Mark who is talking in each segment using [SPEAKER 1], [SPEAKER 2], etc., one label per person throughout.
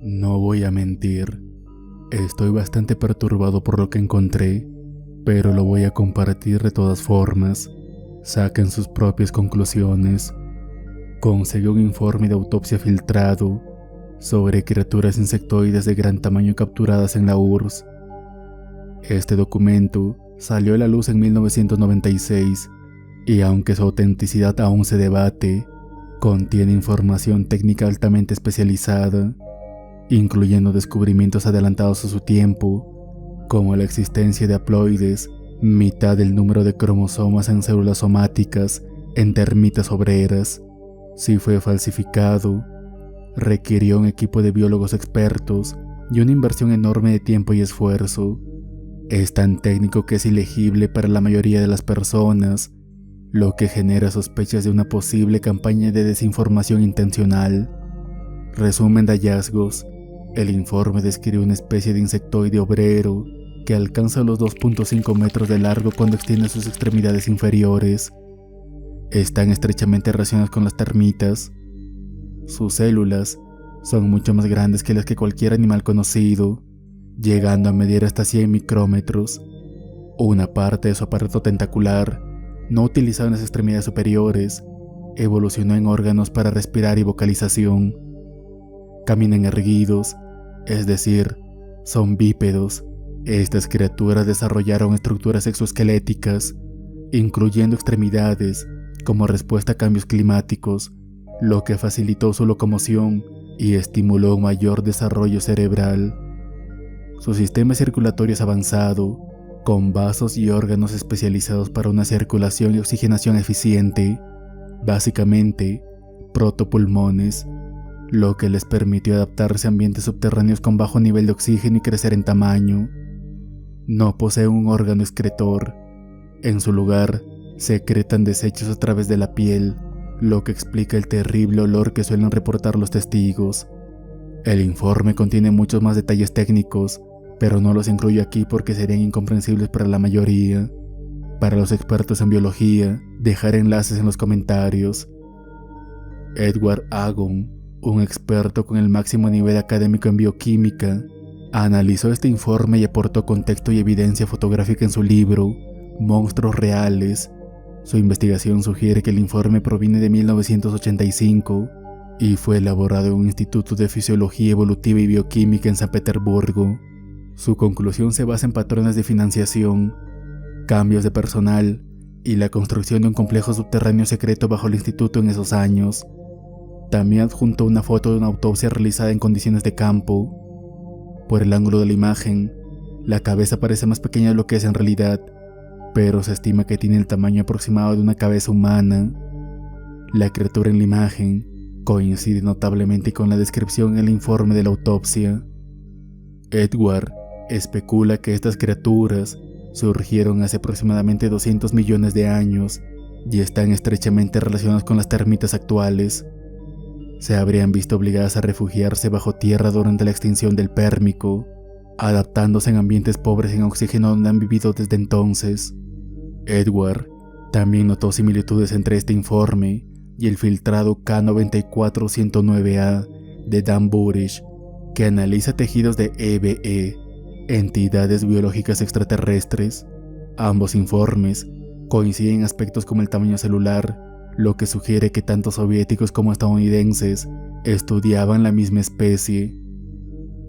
[SPEAKER 1] No voy a mentir, estoy bastante perturbado por lo que encontré, pero lo voy a compartir de todas formas. Saquen sus propias conclusiones. Conseguí un informe de autopsia filtrado sobre criaturas insectoides de gran tamaño capturadas en la URSS. Este documento salió a la luz en 1996 y aunque su autenticidad aún se debate, contiene información técnica altamente especializada, incluyendo descubrimientos adelantados a su tiempo, como la existencia de haploides, mitad del número de cromosomas en células somáticas en termitas obreras. Si fue falsificado, requirió un equipo de biólogos expertos y una inversión enorme de tiempo y esfuerzo. Es tan técnico que es ilegible para la mayoría de las personas, lo que genera sospechas de una posible campaña de desinformación intencional. Resumen de hallazgos. El informe describe una especie de insectoide obrero que alcanza los 2.5 metros de largo cuando extiende sus extremidades inferiores. Están estrechamente relacionadas con las termitas. Sus células son mucho más grandes que las que cualquier animal conocido, llegando a medir hasta 100 micrómetros. Una parte de su aparato tentacular, no utilizado en las extremidades superiores, evolucionó en órganos para respirar y vocalización. Caminan erguidos, es decir, son bípedos. Estas criaturas desarrollaron estructuras exoesqueléticas, incluyendo extremidades, como respuesta a cambios climáticos, lo que facilitó su locomoción y estimuló un mayor desarrollo cerebral. Su sistema circulatorio es avanzado, con vasos y órganos especializados para una circulación y oxigenación eficiente, básicamente protopulmones, lo que les permitió adaptarse a ambientes subterráneos con bajo nivel de oxígeno y crecer en tamaño. No poseen un órgano excretor. En su lugar, secretan desechos a través de la piel, lo que explica el terrible olor que suelen reportar los testigos. El informe contiene muchos más detalles técnicos, pero no los incluyo aquí porque serían incomprensibles para la mayoría. Para los expertos en biología, dejaré enlaces en los comentarios. Edward Agon, un experto con el máximo nivel académico en bioquímica, analizó este informe y aportó contexto y evidencia fotográfica en su libro Monstruos Reales. Su investigación sugiere que el informe proviene de 1985 y fue elaborado en un instituto de fisiología evolutiva y bioquímica en San Petersburgo. Su conclusión se basa en patrones de financiación, cambios de personal y la construcción de un complejo subterráneo secreto bajo el instituto en esos años. También adjuntó una foto de una autopsia realizada en condiciones de campo. Por el ángulo de la imagen, la cabeza parece más pequeña de lo que es en realidad, pero se estima que tiene el tamaño aproximado de una cabeza humana. La criatura en la imagen coincide notablemente con la descripción en el informe de la autopsia. Edward especula que estas criaturas surgieron hace aproximadamente 200 millones de años y están estrechamente relacionadas con las termitas actuales. Se habrían visto obligadas a refugiarse bajo tierra durante la extinción del Pérmico, adaptándose en ambientes pobres en oxígeno donde han vivido desde entonces. Edward también notó similitudes entre este informe y el filtrado K94109A de Dan Burish, que analiza tejidos de EBE, entidades biológicas extraterrestres. Ambos informes coinciden en aspectos como el tamaño celular, lo que sugiere que tanto soviéticos como estadounidenses estudiaban la misma especie.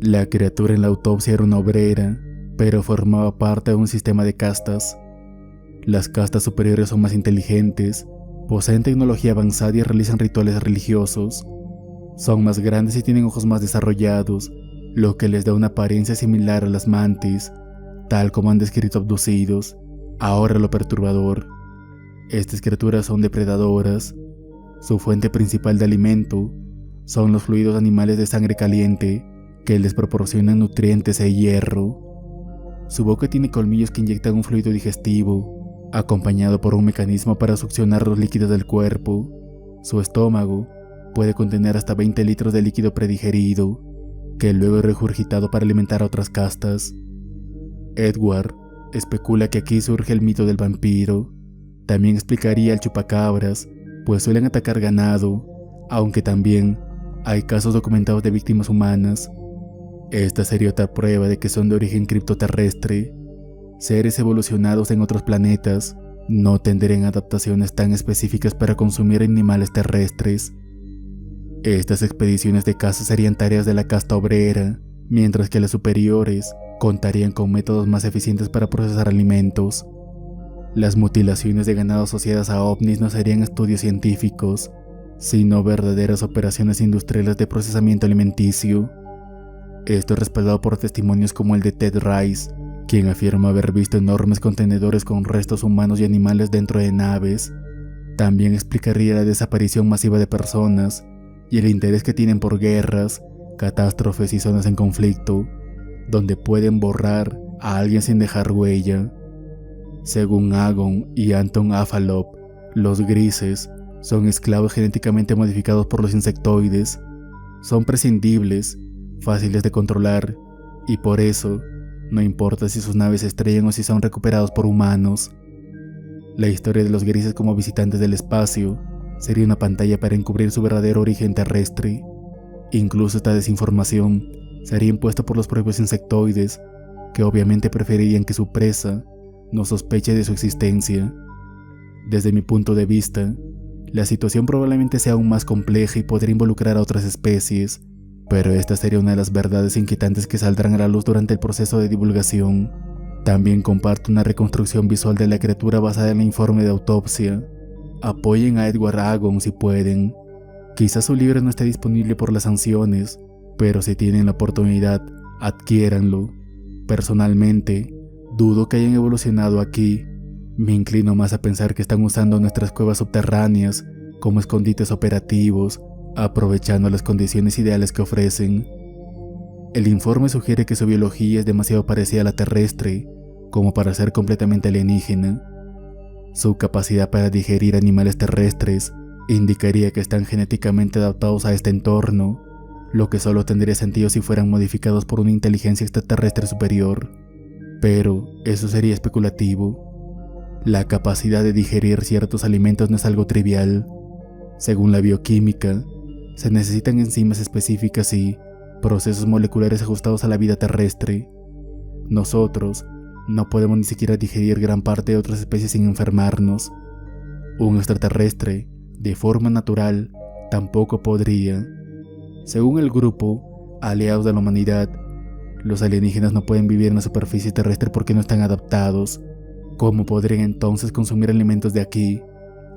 [SPEAKER 1] La criatura en la autopsia era una obrera, pero formaba parte de un sistema de castas. Las castas superiores son más inteligentes, poseen tecnología avanzada y realizan rituales religiosos. Son más grandes y tienen ojos más desarrollados, lo que les da una apariencia similar a las mantis, tal como han descrito abducidos. Ahora lo perturbador: estas criaturas son depredadoras. Su fuente principal de alimento son los fluidos animales de sangre caliente que les proporcionan nutrientes e hierro. Su boca tiene colmillos que inyectan un fluido digestivo, acompañado por un mecanismo para succionar los líquidos del cuerpo. Su estómago puede contener hasta 20 litros de líquido predigerido, que luego es regurgitado para alimentar a otras castas. Edward especula que aquí surge el mito del vampiro. También explicaría el chupacabras, pues suelen atacar ganado, aunque también hay casos documentados de víctimas humanas. Esta sería otra prueba de que son de origen criptoterrestre. Seres evolucionados en otros planetas no tendrían adaptaciones tan específicas para consumir animales terrestres. Estas expediciones de caza serían tareas de la casta obrera, mientras que las superiores contarían con métodos más eficientes para procesar alimentos. Las mutilaciones de ganado asociadas a ovnis no serían estudios científicos, sino verdaderas operaciones industriales de procesamiento alimenticio. Esto es respaldado por testimonios como el de Ted Rice, quien afirma haber visto enormes contenedores con restos humanos y animales dentro de naves. También explicaría la desaparición masiva de personas y el interés que tienen por guerras, catástrofes y zonas en conflicto, donde pueden borrar a alguien sin dejar huella. Según Agon y Anton Afalov, los grises son esclavos genéticamente modificados por los insectoides. Son prescindibles, fáciles de controlar, y por eso no importa si sus naves se estrellan o si son recuperados por humanos. La historia de los grises como visitantes del espacio sería una pantalla para encubrir su verdadero origen terrestre. Incluso esta desinformación sería impuesta por los propios insectoides, que obviamente preferirían que su presa no sospeche de su existencia. Desde mi punto de vista, la situación probablemente sea aún más compleja y podría involucrar a otras especies, pero esta sería una de las verdades inquietantes que saldrán a la luz durante el proceso de divulgación. También comparto una reconstrucción visual de la criatura basada en el informe de autopsia. Apoyen a Edward Agon si pueden. Quizás su libro no esté disponible por las sanciones, pero si tienen la oportunidad, adquiéranlo. Personalmente, dudo que hayan evolucionado aquí. Me inclino más a pensar que están usando nuestras cuevas subterráneas como escondites operativos, aprovechando las condiciones ideales que ofrecen. El informe sugiere que su biología es demasiado parecida a la terrestre como para ser completamente alienígena. Su capacidad para digerir animales terrestres indicaría que están genéticamente adaptados a este entorno, lo que solo tendría sentido si fueran modificados por una inteligencia extraterrestre superior. Pero eso sería especulativo. La capacidad de digerir ciertos alimentos no es algo trivial. Según la bioquímica, se necesitan enzimas específicas y procesos moleculares ajustados a la vida terrestre. Nosotros no podemos ni siquiera digerir gran parte de otras especies sin enfermarnos. Un extraterrestre, de forma natural, tampoco podría. Según el grupo Aliados de la Humanidad, los alienígenas no pueden vivir en la superficie terrestre porque no están adaptados. ¿Cómo podrían entonces consumir alimentos de aquí,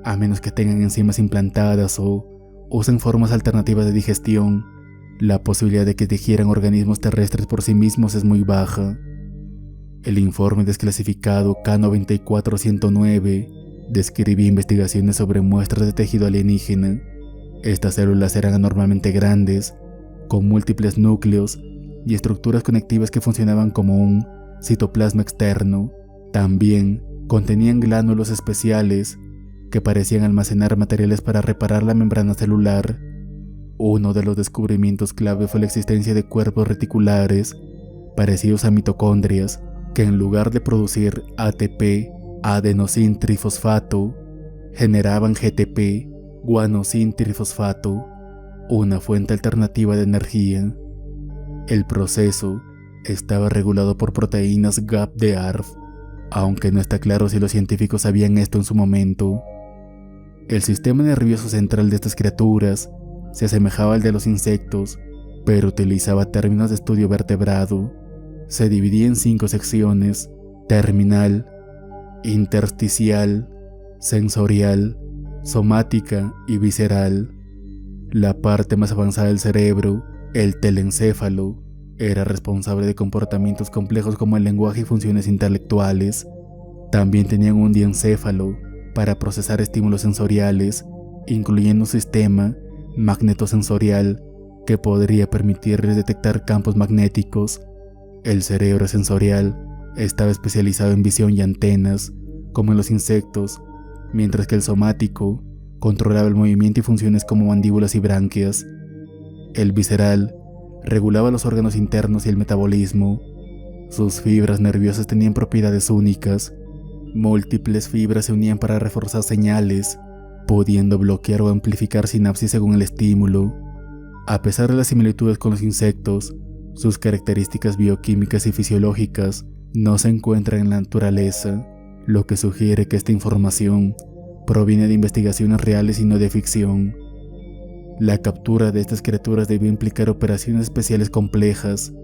[SPEAKER 1] a menos que tengan enzimas implantadas o usen formas alternativas de digestión? La posibilidad de que digieran organismos terrestres por sí mismos es muy baja. El informe desclasificado K-94-109 describía investigaciones sobre muestras de tejido alienígena. Estas células eran anormalmente grandes, con múltiples núcleos y estructuras conectivas que funcionaban como un citoplasma externo. También contenían glánulos especiales que parecían almacenar materiales para reparar la membrana celular. Uno de los descubrimientos clave fue la existencia de cuerpos reticulares parecidos a mitocondrias que en lugar de producir ATP, adenosin trifosfato, generaban GTP, guanosin trifosfato, una fuente alternativa de energía. El proceso estaba regulado por proteínas GAP de ARF, aunque no está claro si los científicos sabían esto en su momento. El sistema nervioso central de estas criaturas se asemejaba al de los insectos, pero utilizaba términos de estudio vertebrado. Se dividía en 5 secciones: terminal, intersticial, sensorial, somática y visceral. La parte más avanzada del cerebro, el telencéfalo, Era responsable de comportamientos complejos como el lenguaje y funciones intelectuales. También tenían un diencéfalo para procesar estímulos sensoriales, incluyendo un sistema magnetosensorial que podría permitirles detectar campos magnéticos. El cerebro sensorial estaba especializado en visión y antenas, como en los insectos, mientras que el somático controlaba el movimiento y funciones como mandíbulas y branquias. El visceral regulaba los órganos internos y el metabolismo. Sus fibras nerviosas tenían propiedades únicas. Múltiples fibras se unían para reforzar señales, pudiendo bloquear o amplificar sinapsis según el estímulo. A pesar de las similitudes con los insectos, sus características bioquímicas y fisiológicas no se encuentran en la naturaleza, lo que sugiere que esta información proviene de investigaciones reales y no de ficción. La captura de estas criaturas debió implicar operaciones especiales complejas,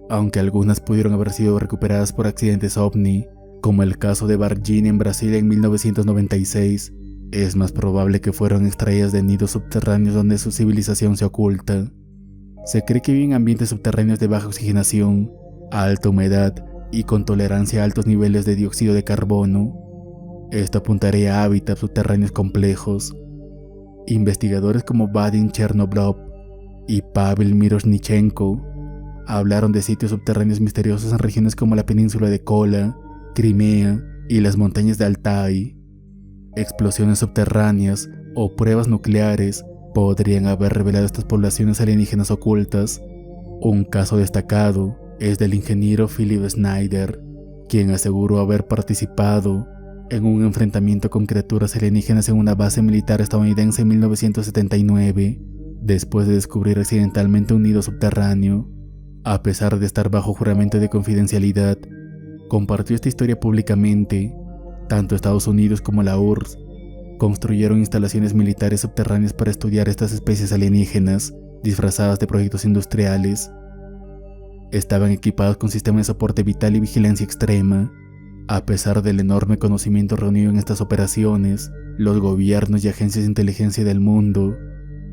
[SPEAKER 1] aunque algunas pudieron haber sido recuperadas por accidentes ovni, como el caso de Varginha en Brasil en 1996. Es más probable que fueron extraídas de nidos subterráneos donde su civilización se oculta. Se cree que viven en ambientes subterráneos de baja oxigenación, alta humedad y con tolerancia a altos niveles de dióxido de carbono. Esto apuntaría a hábitats subterráneos complejos. Investigadores como Vadim Chernoblov y Pavel Miroshnichenko hablaron de sitios subterráneos misteriosos en regiones como la península de Kola, Crimea y las montañas de Altai. Explosiones subterráneas o pruebas nucleares podrían haber revelado estas poblaciones alienígenas ocultas. Un caso destacado es del ingeniero Philip Snyder, quien aseguró haber participado en un enfrentamiento con criaturas alienígenas en una base militar estadounidense en 1979, después de descubrir accidentalmente un nido subterráneo. A pesar de estar bajo juramento de confidencialidad, compartió esta historia públicamente. Tanto Estados Unidos como la URSS construyeron instalaciones militares subterráneas para estudiar estas especies alienígenas disfrazadas de proyectos industriales. Estaban equipados con sistemas de soporte vital y vigilancia extrema. A pesar del enorme conocimiento reunido en estas operaciones, los gobiernos y agencias de inteligencia del mundo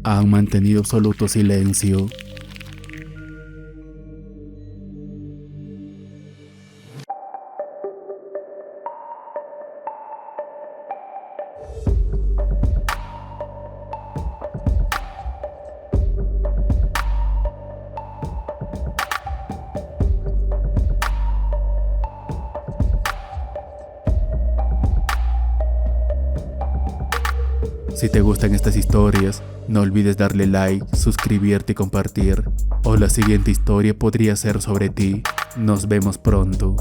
[SPEAKER 1] han mantenido absoluto silencio. Si te gustan estas historias, no olvides darle like, suscribirte y compartir, o la siguiente historia podría ser sobre ti. Nos vemos pronto.